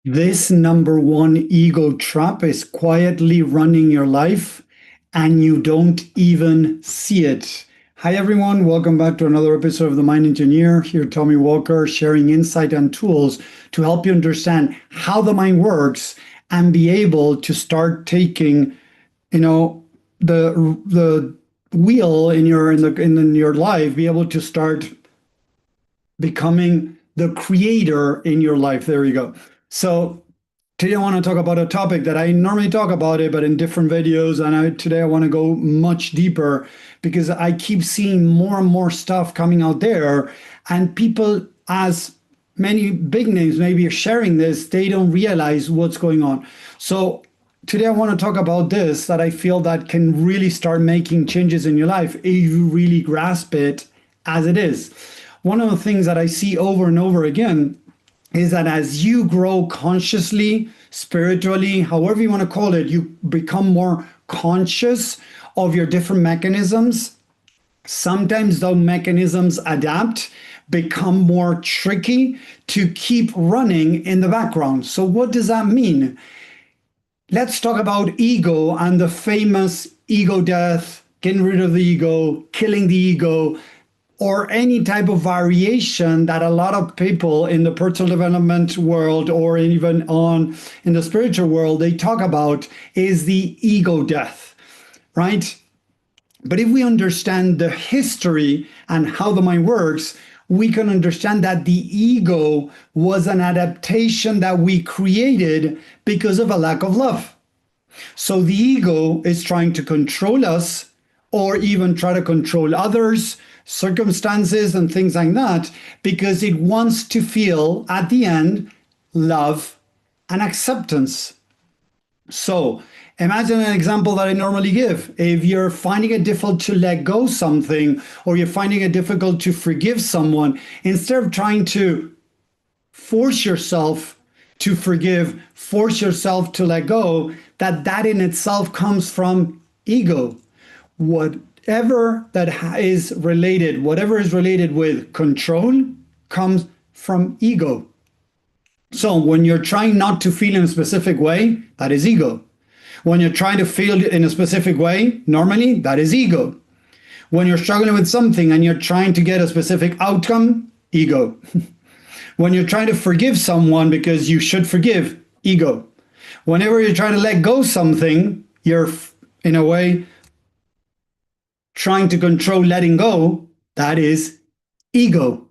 This number one ego trap is quietly running your life and you don't even see it. Hi, everyone. Welcome back to another episode of The Mind Engineer. Here, Tommy Walker, sharing insight and tools to help you understand how the mind works and be able to start taking, the wheel in your life, be able to start becoming the creator in your life. There you go. So today I want to talk about a topic that I normally talk about it, but in different videos. And today I want to go much deeper because I keep seeing more and more stuff coming out there, and people, as many big names maybe are sharing this, they don't realize what's going on. So today I want to talk about this that I feel that can really start making changes in your life if you really grasp it as it is. One of the things that I see over and over again is that as you grow consciously, spiritually, however you want to call it, you become more conscious of your different mechanisms. Sometimes those mechanisms adapt, become more tricky to keep running in the background. So what does that mean? Let's talk about ego and the famous ego death, getting rid of the ego, killing the ego, or any type of variation that a lot of people in the personal development world or even in the spiritual world, they talk about is the ego death, right? But if we understand the history and how the mind works, we can understand that the ego was an adaptation that we created because of a lack of love. So the ego is trying to control us or even try to control others, circumstances and things like that, because it wants to feel at the end love and acceptance. So imagine an example that I normally give. If you're finding it difficult to let go something, or you're finding it difficult to forgive someone, instead of trying to force yourself to forgive, force yourself to let go, that in itself comes from ego. Whatever is related with control comes from ego. So when you're trying not to feel in a specific way, that is ego. When you're trying to feel in a specific way, normally, that is ego. When you're struggling with something and you're trying to get a specific outcome, ego. When you're trying to forgive someone because you should forgive, ego. Whenever you're trying to let go something, you're, in a way, trying to control letting go, that is ego.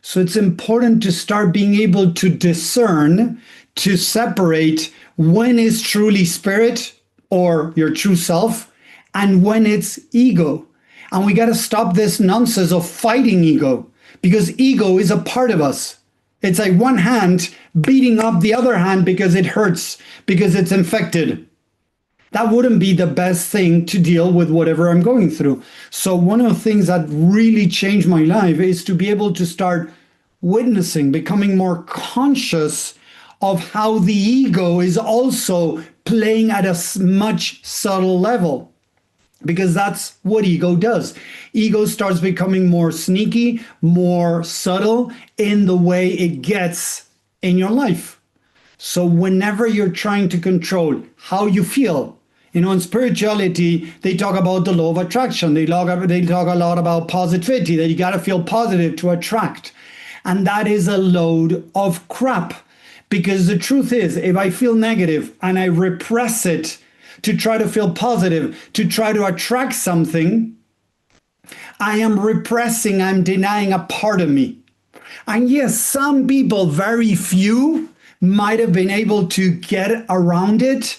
So it's important to start being able to discern, to separate when is truly spirit or your true self and when it's ego. And we got to stop this nonsense of fighting ego, because ego is a part of us. It's like one hand beating up the other hand because it hurts, because it's infected. That wouldn't be the best thing to deal with whatever I'm going through. So one of the things that really changed my life is to be able to start witnessing, becoming more conscious of how the ego is also playing at a much subtle level. Because that's what ego does. Ego starts becoming more sneaky, more subtle in the way it gets in your life. So whenever you're trying to control how you feel, in spirituality, they talk about the law of attraction. They talk a lot about positivity, that you got to feel positive to attract. And that is a load of crap. Because the truth is, if I feel negative and I repress it to try to feel positive, to try to attract something, I am repressing, I'm denying a part of me. And yes, some people, very few, might have been able to get around it.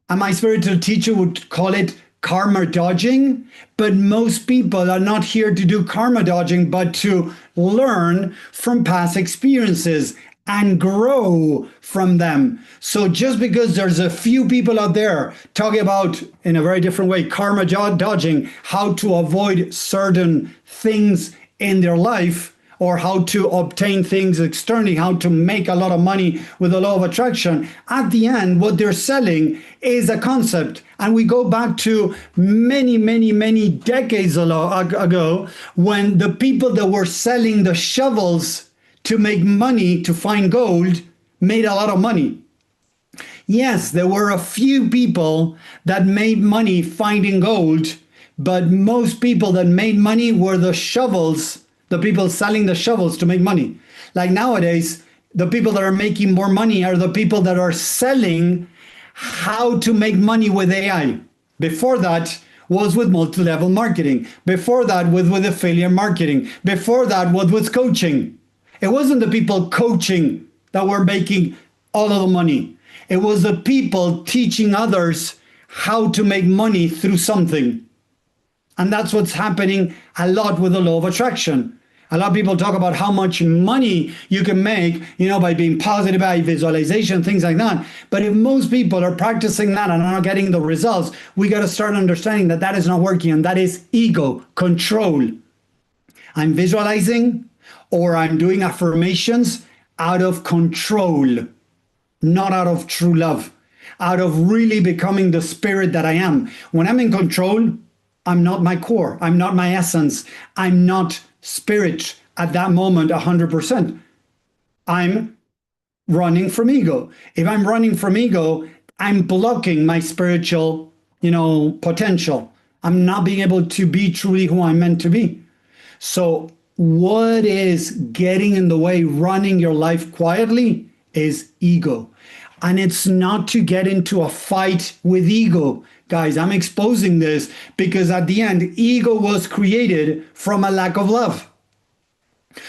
And my spiritual teacher would call it karma dodging. But most people are not here to do karma dodging, but to learn from past experiences and grow from them. So just because there's a few people out there talking about, in a very different way, karma dodging, how to avoid certain things in their life, or how to obtain things externally, how to make a lot of money with the law of attraction, at the end, what they're selling is a concept. And we go back to many, many, many decades ago, when the people that were selling the shovels to make money to find gold made a lot of money. Yes, there were a few people that made money finding gold, but most people that made money were the shovels, the people selling the shovels to make money. Like nowadays, the people that are making more money are the people that are selling how to make money with AI. Before that was with multi-level marketing. Before that was with affiliate marketing. Before that was with coaching. It wasn't the people coaching that were making all of the money. It was the people teaching others how to make money through something. And that's what's happening a lot with the law of attraction. A lot of people talk about how much money you can make, by being positive, by visualization, things like that. But if most people are practicing that and are not getting the results, we got to start understanding that that is not working, and that is ego, control. I'm visualizing or I'm doing affirmations out of control, not out of true love, out of really becoming the spirit that I am. When I'm in control, I'm not my core. I'm not my essence. I'm not spirit at that moment 100%. I'm running from ego. If I'm running from ego, I'm blocking my spiritual, potential. I'm not being able to be truly who I'm meant to be. So what is getting in the way, running your life quietly, is ego. And it's not to get into a fight with ego. Guys, I'm exposing this because at the end, ego was created from a lack of love.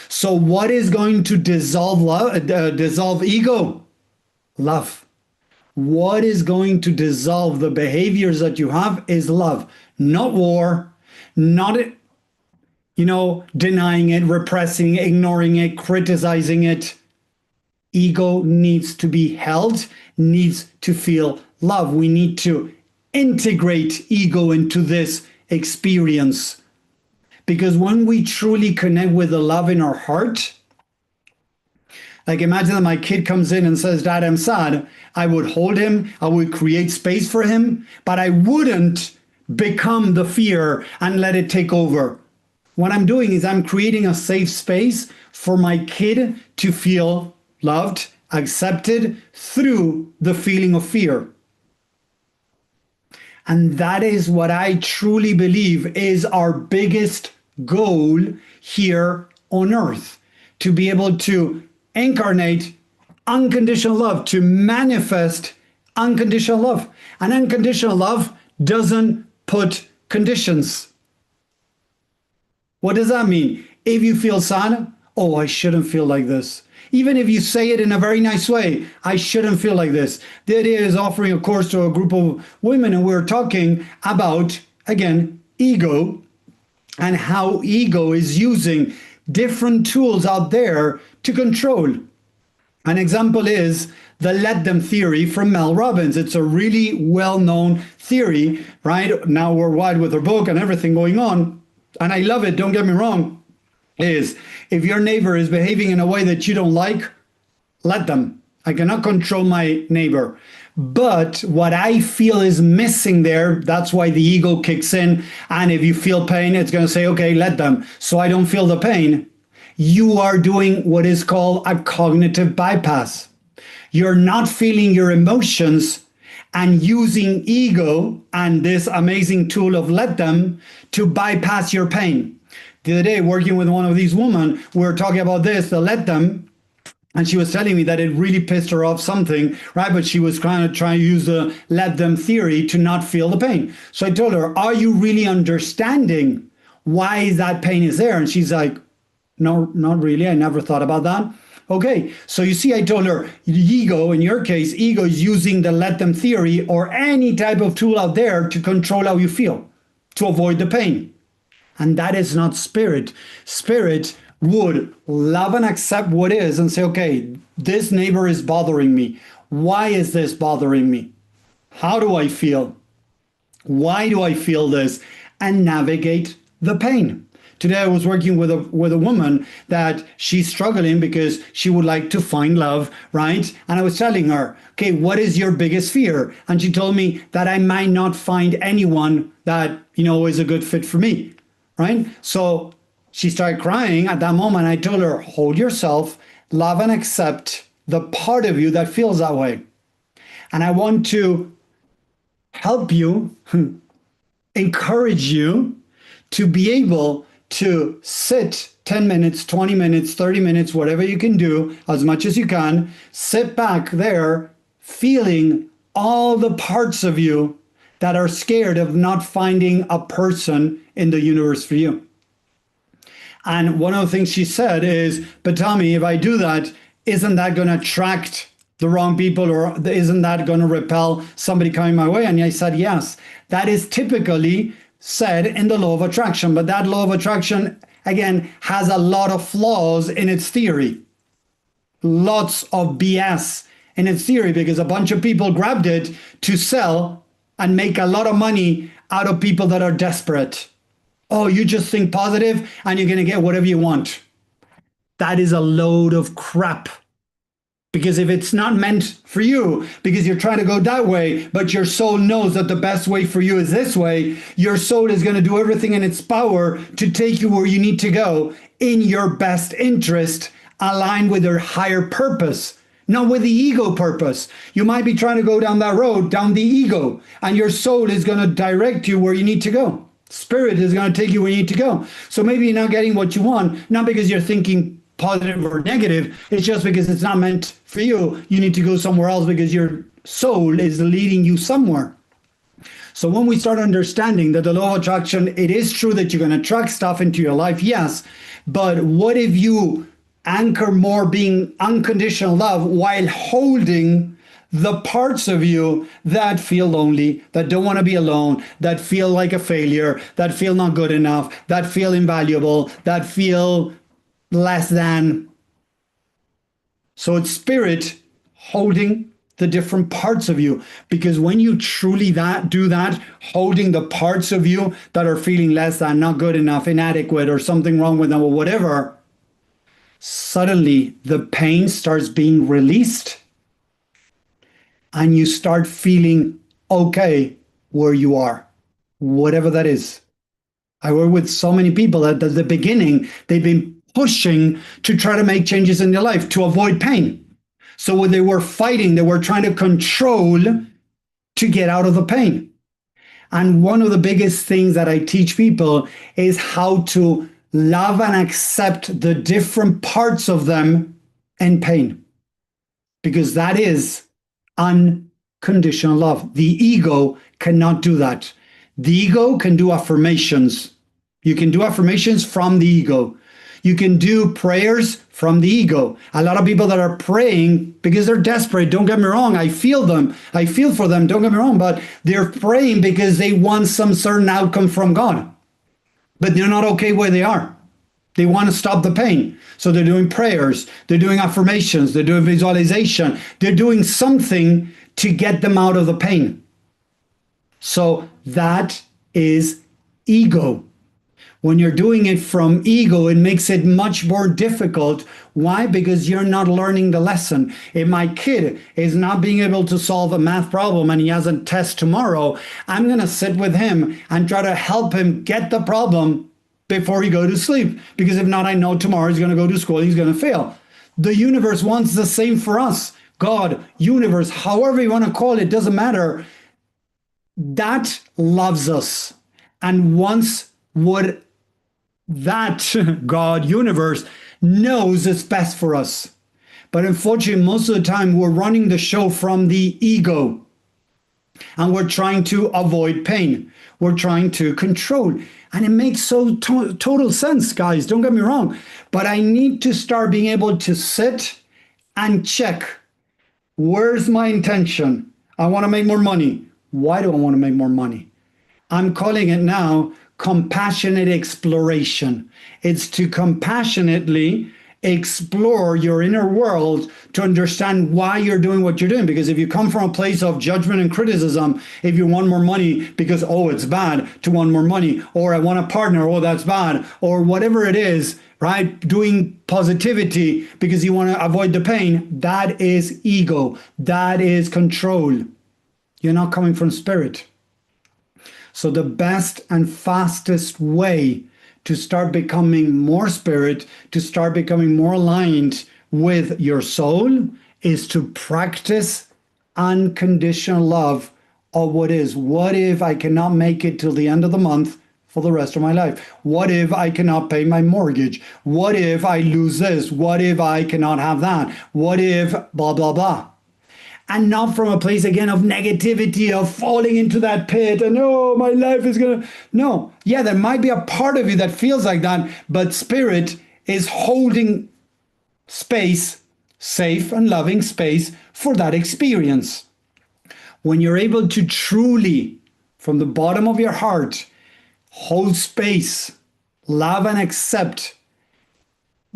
So what is going to dissolve ego? Love. What is going to dissolve the behaviors that you have is love, not war, not denying it, repressing, ignoring it, criticizing it. Ego needs to be held, needs to feel love. We need to integrate ego into this experience. Because when we truly connect with the love in our heart, like imagine that my kid comes in and says, Dad, I'm sad. I would hold him, I would create space for him, but I wouldn't become the fear and let it take over. What I'm doing is I'm creating a safe space for my kid to feel loved, accepted through the feeling of fear. And that is what I truly believe is our biggest goal here on earth, to be able to incarnate unconditional love, to manifest unconditional love. And unconditional love doesn't put conditions. What does that mean? If you feel sad, oh, I shouldn't feel like this. Even if you say it in a very nice way, I shouldn't feel like this. The idea is offering a course to a group of women, and we're talking about, again, ego and how ego is using different tools out there to control. An example is the let them theory from Mel Robbins. It's a really well-known theory, right? Now worldwide with her book and everything going on. And I love it, don't get me wrong. Is if your neighbor is behaving in a way that you don't like, let them. I cannot control my neighbor. But what I feel is missing there, that's why the ego kicks in. And if you feel pain, it's going to say, okay, let them. So I don't feel the pain. You are doing what is called a cognitive bypass. You're not feeling your emotions and using ego and this amazing tool of let them to bypass your pain. The other day, working with one of these women, we were talking about this, the let them, and she was telling me that it really pissed her off something, right? But she was kind of trying to use the let them theory to not feel the pain. So I told her, are you really understanding why that pain is there? And she's like, no, not really. I never thought about that. Okay, so you see, I told her, ego, in your case, ego is using the let them theory or any type of tool out there to control how you feel, to avoid the pain. And that is not spirit. Spirit would love and accept what is and say, okay, this neighbor is bothering me. Why is this bothering me? How do I feel? Why do I feel this? And navigate the pain. Today I was working with a woman that she's struggling because she would like to find love, right? And I was telling her, okay, what is your biggest fear? And she told me that I might not find anyone that, is a good fit for me. Right? So she started crying at that moment. I told her, hold yourself, love and accept the part of you that feels that way. And I want to help you, encourage you to be able to sit 10 minutes, 20 minutes, 30 minutes, whatever you can do, as much as you can, sit back there feeling all the parts of you that are scared of not finding a person in the universe for you. And one of the things she said is, but Tommy, if I do that, isn't that going to attract the wrong people, or isn't that going to repel somebody coming my way? And I said, yes, that is typically said in the law of attraction. But that law of attraction, again, has a lot of flaws in its theory. Lots of BS in its theory, because a bunch of people grabbed it to sell and make a lot of money out of people that are desperate. Oh, you just think positive and you're going to get whatever you want. That is a load of crap. Because if it's not meant for you, because you're trying to go that way, but your soul knows that the best way for you is this way, your soul is going to do everything in its power to take you where you need to go in your best interest, aligned with your higher purpose, not with the ego purpose. You might be trying to go down that road, down the ego, and your soul is going to direct you where you need to go. Spirit is going to take you where you need to go. So maybe you're not getting what you want, not because you're thinking positive or negative, it's just because it's not meant for you. You need to go somewhere else because your soul is leading you somewhere. So when we start understanding that the law of attraction, it is true that you're going to attract stuff into your life, yes, but what if you anchor more being unconditional love while holding the parts of you that feel lonely, that don't want to be alone, that feel like a failure, that feel not good enough, that feel invaluable, that feel less than. So it's spirit holding the different parts of you, because when you truly do that, holding the parts of you that are feeling less than, not good enough, inadequate, or something wrong with them, or whatever, suddenly the pain starts being released and you start feeling okay where you are, whatever that is. I work with so many people that at the beginning, they've been pushing to try to make changes in their life to avoid pain. So when they were fighting, they were trying to control to get out of the pain. And one of the biggest things that I teach people is how to love and accept the different parts of them in pain. Because that is unconditional love. The ego cannot do that. The ego can do affirmations. You can do affirmations from the ego. You can do prayers from the ego. A lot of people that are praying because they're desperate, don't get me wrong, I feel them. I feel for them, don't get me wrong, but they're praying because they want some certain outcome from God. But they're not okay where they are. They want to stop the pain. So they're doing prayers, they're doing affirmations, they're doing visualization, they're doing something to get them out of the pain. So that is ego. When you're doing it from ego, it makes it much more difficult. Why? Because you're not learning the lesson. If my kid is not being able to solve a math problem and he has a test tomorrow, I'm going to sit with him and try to help him get the problem before he goes to sleep. Because if not, I know tomorrow he's going to go to school, he's going to fail. The universe wants the same for us. God, universe, however you want to call it, doesn't matter. That loves us and wants what that God, universe, knows is best for us. But unfortunately, most of the time, we're running the show from the ego. And we're trying to avoid pain. We're trying to control. And it makes so total sense, guys. Don't get me wrong. But I need to start being able to sit and check. Where's my intention? I want to make more money. Why do I want to make more money? I'm calling it now compassionate exploration. It's to compassionately explore your inner world to understand why you're doing what you're doing. Because if you come from a place of judgment and criticism, if you want more money because, oh, it's bad to want more money, or I want a partner, oh, that's bad, or whatever it is, right? Doing positivity because you want to avoid the pain, that is ego. That is control. You're not coming from spirit. So the best and fastest way to start becoming more spirit, to start becoming more aligned with your soul, is to practice unconditional love of what is. What if I cannot make it till the end of the month for the rest of my life? What if I cannot pay my mortgage? What if I lose this? What if I cannot have that? What if blah, blah, blah? And not from a place again of negativity, of falling into that pit and oh, my life is gonna. No, yeah, there might be a part of you that feels like that, but spirit is holding space, safe and loving space for that experience. When you're able to truly, from the bottom of your heart, hold space, love and accept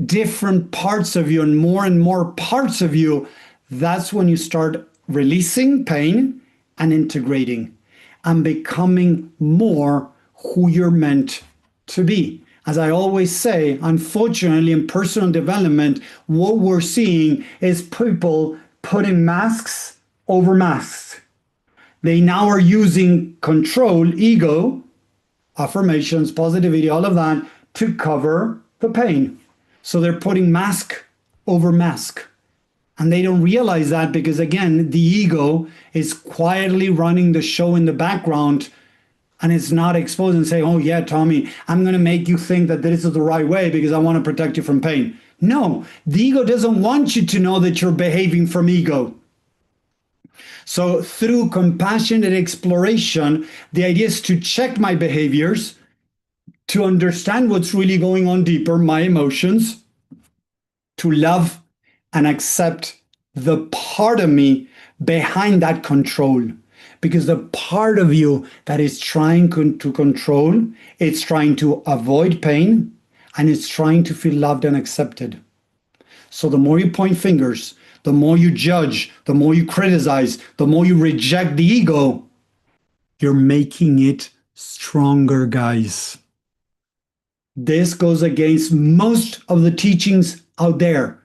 different parts of you and more parts of you, that's when you start releasing pain and integrating and becoming more who you're meant to be. As I always say, unfortunately, in personal development, what we're seeing is people putting masks over masks. They now are using control, ego, affirmations, positivity, all of that to cover the pain. So they're putting mask over mask. And they don't realize that because, again, the ego is quietly running the show in the background and it's not exposed and saying, oh, yeah, Tommy, I'm going to make you think that this is the right way because I want to protect you from pain. No, the ego doesn't want you to know that you're behaving from ego. So through compassionate exploration, the idea is to check my behaviors, to understand what's really going on deeper, my emotions, to love and accept the part of me behind that control. Because the part of you that is trying to control, it's trying to avoid pain, and it's trying to feel loved and accepted. So the more you point fingers, the more you judge, the more you criticize, the more you reject the ego, you're making it stronger, guys. This goes against most of the teachings out there.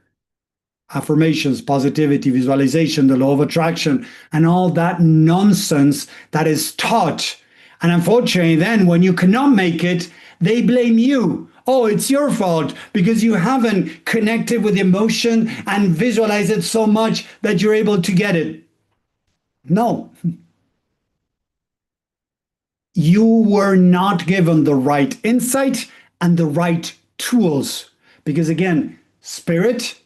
Affirmations, positivity, visualization, the law of attraction, and all that nonsense that is taught. And unfortunately, then when you cannot make it, they blame you. Oh, it's your fault because you haven't connected with emotion and visualized it so much that you're able to get it. No. You were not given the right insight and the right tools. Because again, spirit,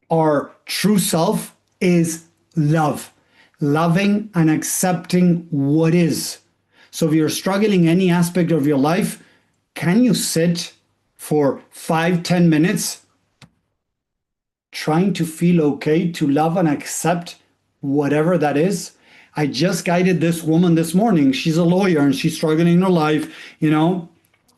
our true self, is love. Loving and accepting what is. So if you're struggling any aspect of your life, can you sit for 5-10 minutes trying to feel okay, to love and accept whatever that is? I just guided this woman this morning. She's a lawyer and she's struggling in her life,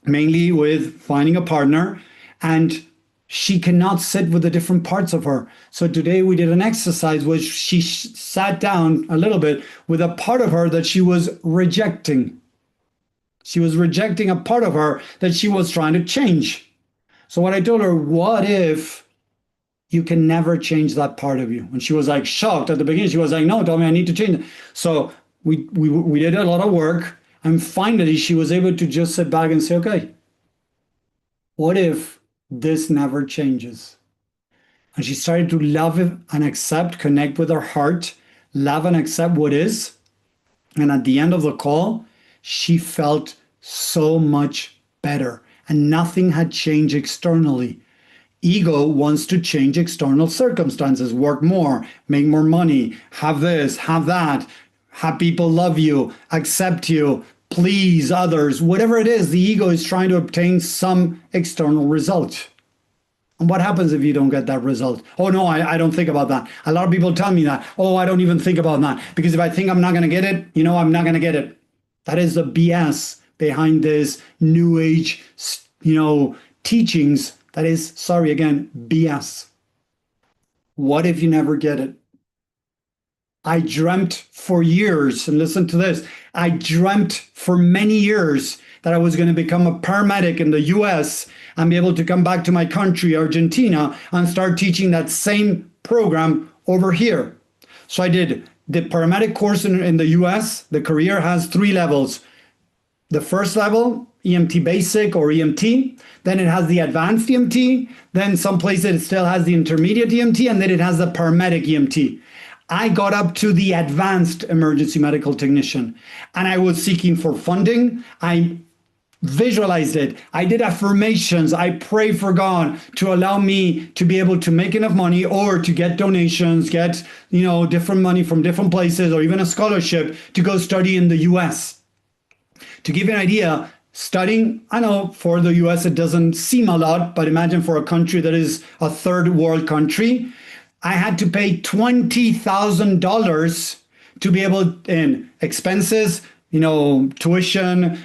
mainly with finding a partner. And she cannot sit with the different parts of her. So today we did an exercise where she sat down a little bit with a part of her that she was rejecting. She was rejecting a part of her that she was trying to change. So what I told her, what if you can never change that part of you? And she was like shocked at the beginning. She was like, no, Tommy, I need to change it. So we did a lot of work. And finally, she was able to just sit back and say, okay, what if this never changes? And she started to love it and accept, connect with her heart, love and accept what is. And at the end of the call, she felt so much better and nothing had changed externally. Ego wants to change external circumstances, work more, make more money, have this, have that, have people love you, accept you, please others, whatever it is, the ego is trying to obtain some external result. And what happens if you don't get that result? Oh, no, I don't think about that. A lot of people tell me that. Oh, I don't even think about that. Because if I think I'm not going to get it, I'm not going to get it. That is the BS behind this new age, teachings. That is, sorry, again, BS. What if you never get it? I dreamt for years, and listen to this, I dreamt for many years that I was going to become a paramedic in the US and be able to come back to my country, Argentina, and start teaching that same program over here. So I did the paramedic course in the US. The career has 3 levels. the first level, EMT basic or EMT. Then it has the advanced EMT. Then some places it still has the intermediate EMT, and then it has the paramedic EMT. I got up to the advanced emergency medical technician, and I was seeking for funding. I visualized it. I did affirmations. I prayed for God to allow me to be able to make enough money or to get donations, get, different money from different places, or even a scholarship to go study in the US. To give you an idea, studying, I know for the US it doesn't seem a lot, but imagine for a country that is a third world country, I had to pay $20,000 to be able, in expenses, tuition,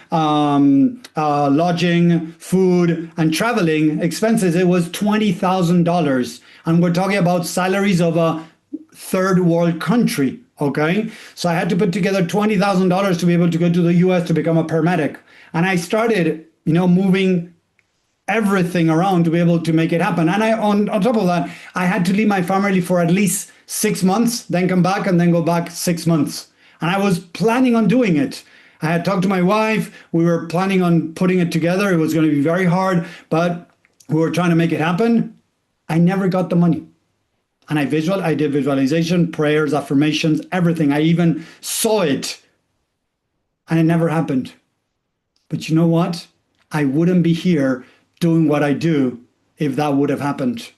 lodging, food, and traveling expenses. It was $20,000. And we're talking about salaries of a third world country. Okay. So I had to put together $20,000 to be able to go to the US to become a paramedic. And I started, moving everything around to be able to make it happen. And on top of that, I had to leave my family for at least 6 months, then come back and then go back 6 months. And I was planning on doing it. I had talked to my wife. We were planning on putting it together. It was going to be very hard, but we were trying to make it happen. I never got the money. And I did visualization, prayers, affirmations, everything. I even saw it. And it never happened. But you know what? I wouldn't be here doing what I do if that would have happened.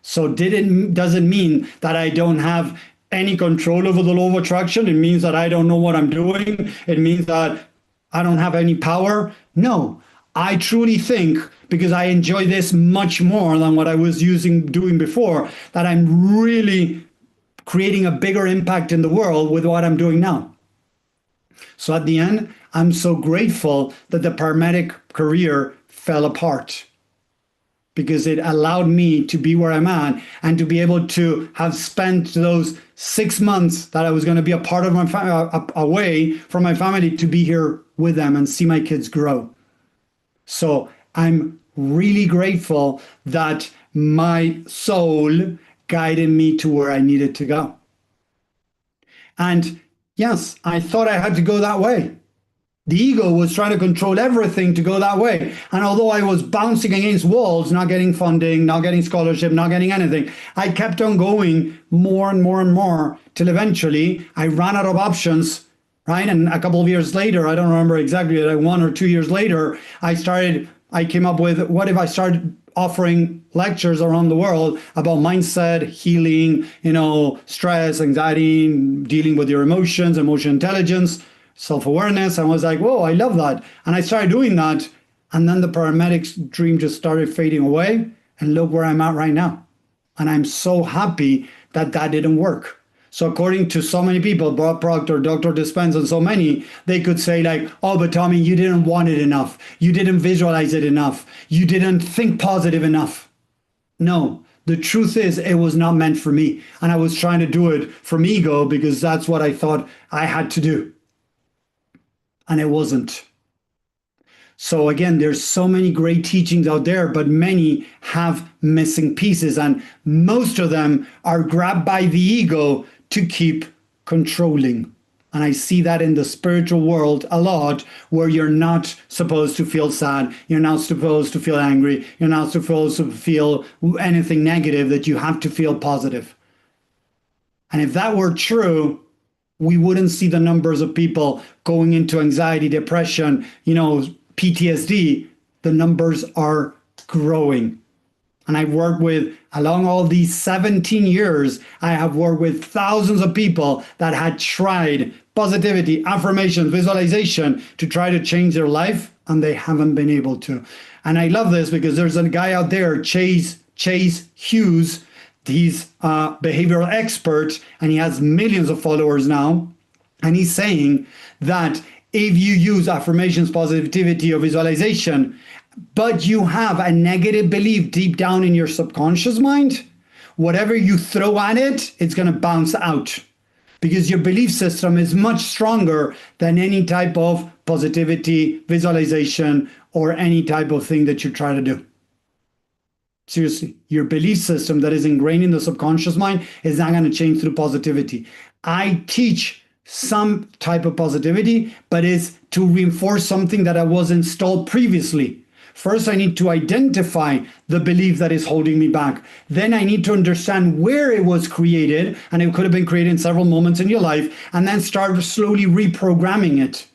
So doesn't mean that I don't have any control over the law of attraction. It means that I don't know what I'm doing. It means that I don't have any power. No, I truly think, because I enjoy this much more than what I was doing before, that I'm really creating a bigger impact in the world with what I'm doing now. So at the end, I'm so grateful that the paramedic career fell apart, because it allowed me to be where I'm at and to be able to have spent those 6 months that I was going to be a part of my away from my family, to be here with them and see my kids grow. So I'm really grateful that my soul guided me to where I needed to go. And yes, I thought I had to go that way. The ego was trying to control everything to go that way. And although I was bouncing against walls, not getting funding, not getting scholarship, not getting anything, I kept on going more and more and more, till eventually I ran out of options, right? And a couple of years later, I don't remember exactly, like 1 or 2 years later, I came up with, what if I started offering lectures around the world about mindset, healing, stress, anxiety, dealing with your emotions, emotional intelligence, self-awareness. I was like, whoa, I love that. And I started doing that. And then the paramedics dream just started fading away. And look where I'm at right now. And I'm so happy that didn't work. So according to so many people, Bob Proctor, Dr. Dispenza, and so many, they could say like, oh, but Tommy, you didn't want it enough. You didn't visualize it enough. You didn't think positive enough. No, the truth is it was not meant for me. And I was trying to do it from ego, because that's what I thought I had to do. And it wasn't. So again, there's so many great teachings out there, but many have missing pieces, and most of them are grabbed by the ego to keep controlling. And I see that in the spiritual world a lot, where you're not supposed to feel sad, you're not supposed to feel angry, you're not supposed to feel anything negative, that you have to feel positive. And if that were true, we wouldn't see the numbers of people going into anxiety, depression, PTSD. The numbers are growing. And I've worked with, along all these 17 years, I have worked with thousands of people that had tried positivity, affirmation, visualization to try to change their life, and they haven't been able to. And I love this, because there's a guy out there, Chase Hughes. He's a behavioral expert, and he has millions of followers now. And he's saying that if you use affirmations, positivity, or visualization, but you have a negative belief deep down in your subconscious mind, whatever you throw at it, it's going to bounce out, because your belief system is much stronger than any type of positivity, visualization, or any type of thing that you try to do. Seriously, your belief system that is ingrained in the subconscious mind is not going to change through positivity. I teach some type of positivity, but is to reinforce something that I was installed previously. First, I need to identify the belief that is holding me back. Then I need to understand where it was created, and it could have been created in several moments in your life, and then start slowly reprogramming it.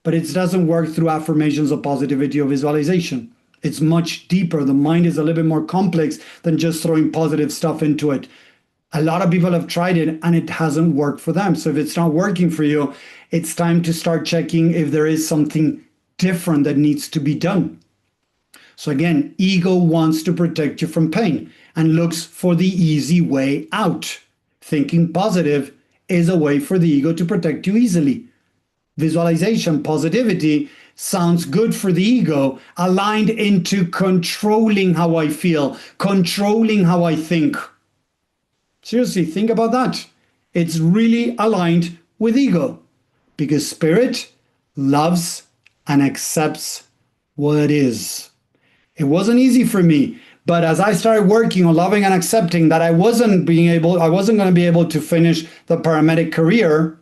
But it doesn't work through affirmations of positivity or visualization. It's much deeper. The mind is a little bit more complex than just throwing positive stuff into it. A lot of people have tried it and it hasn't worked for them. So if it's not working for you, it's time to start checking if there is something different that needs to be done. So again, ego wants to protect you from pain and looks for the easy way out. Thinking positive is a way for the ego to protect you easily. Visualization, positivity sounds good for the ego, aligned into controlling how I feel, controlling how I think. Seriously, think about that. It's really aligned with ego because spirit loves and accepts what is. It wasn't easy for me, but as I started working on loving and accepting that I wasn't going to be able to finish the paramedic career,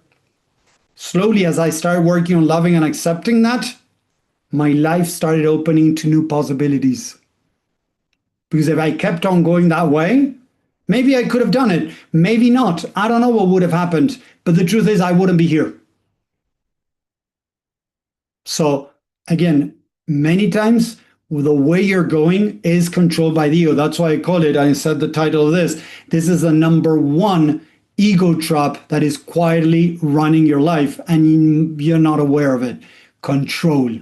slowly as I started working on loving and accepting that, my life started opening to new possibilities. Because if I kept on going that way, maybe I could have done it, maybe not. I don't know what would have happened, but the truth is I wouldn't be here. So again, many times the way you're going is controlled by the ego. That's why I call it, I said the title of this is the number one ego trap that is quietly running your life and you're not aware of it. Control.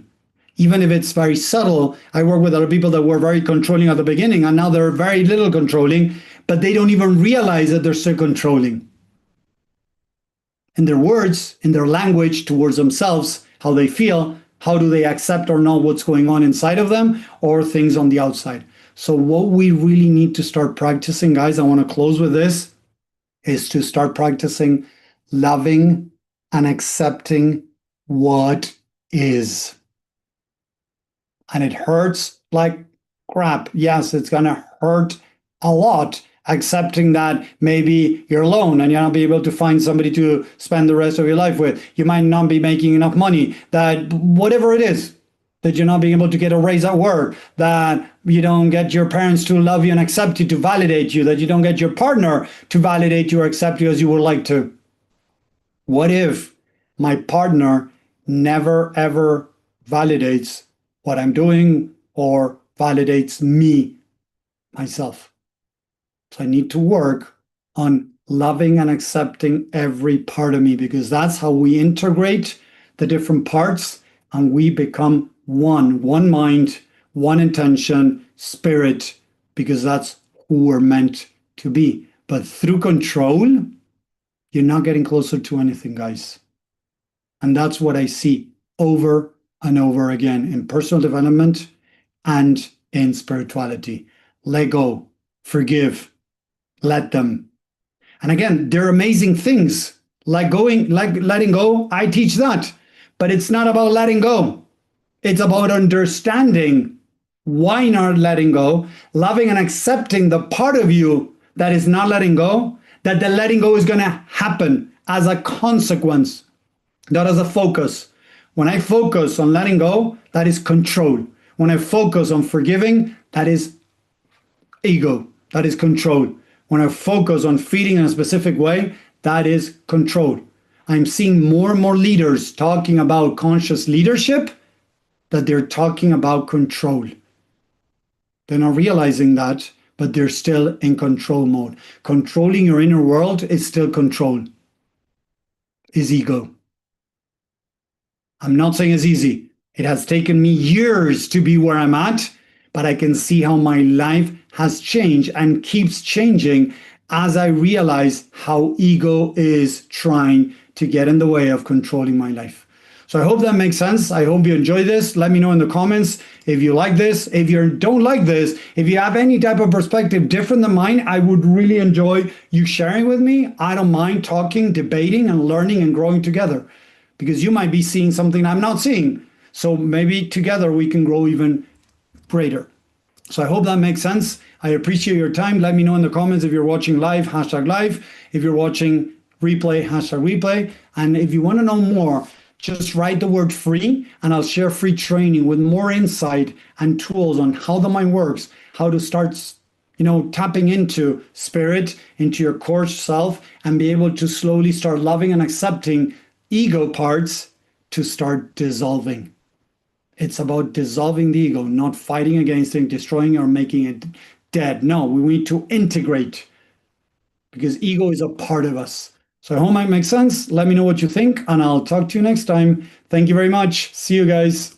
Even if it's very subtle, I work with other people that were very controlling at the beginning and now they're very little controlling, but they don't even realize that they're still controlling. In their words, in their language towards themselves, how they feel, how do they accept or not what's going on inside of them or things on the outside. So what we really need to start practicing, guys, I want to close with this, is to start practicing loving and accepting what is. And it hurts like crap. Yes, it's going to hurt a lot accepting that maybe you're alone and you're not be able to find somebody to spend the rest of your life with. You might not be making enough money, that whatever it is, that you're not being able to get a raise at work, that you don't get your parents to love you and accept you, to validate you, that you don't get your partner to validate you or accept you as you would like to. What if my partner never ever validates what I'm doing or validates me, myself? So I need to work on loving and accepting every part of me because that's how we integrate the different parts and we become one mind, one intention, spirit, because that's who we're meant to be. But through control, you're not getting closer to anything, guys. And that's what I see over and over again in personal development and in spirituality. Let go, forgive, let them. And again, they're amazing things. Like letting go, I teach that. But it's not about letting go. It's about understanding why not letting go, loving and accepting the part of you that is not letting go, that the letting go is going to happen as a consequence, not as a focus. When I focus on letting go, that is control. When I focus on forgiving, that is ego, that is control. When I focus on feeding in a specific way, that is control. I'm seeing more and more leaders talking about conscious leadership, that they're talking about control. They're not realizing that, but they're still in control mode. Controlling your inner world is still control, is ego. I'm not saying it's easy. It has taken me years to be where I'm at, but I can see how my life has changed and keeps changing as I realize how ego is trying to get in the way of controlling my life. So I hope that makes sense. I hope you enjoy this. Let me know in the comments if you like this. If you don't like this, if you have any type of perspective different than mine, I would really enjoy you sharing with me. I don't mind talking, debating, and learning and growing together because you might be seeing something I'm not seeing. So maybe together we can grow even greater. So I hope that makes sense. I appreciate your time. Let me know in the comments if you're watching live, #live. If you're watching replay, hashtag replay. And if you want to know more, just write the word free and I'll share free training with more insight and tools on how the mind works, how to start, tapping into spirit, into your core self, and be able to slowly start loving and accepting ego parts to start dissolving. It's about dissolving the ego, not fighting against it, destroying or making it dead. No, we need to integrate because ego is a part of us. So I hope that makes sense. Let me know what you think, and I'll talk to you next time. Thank you very much. See you guys.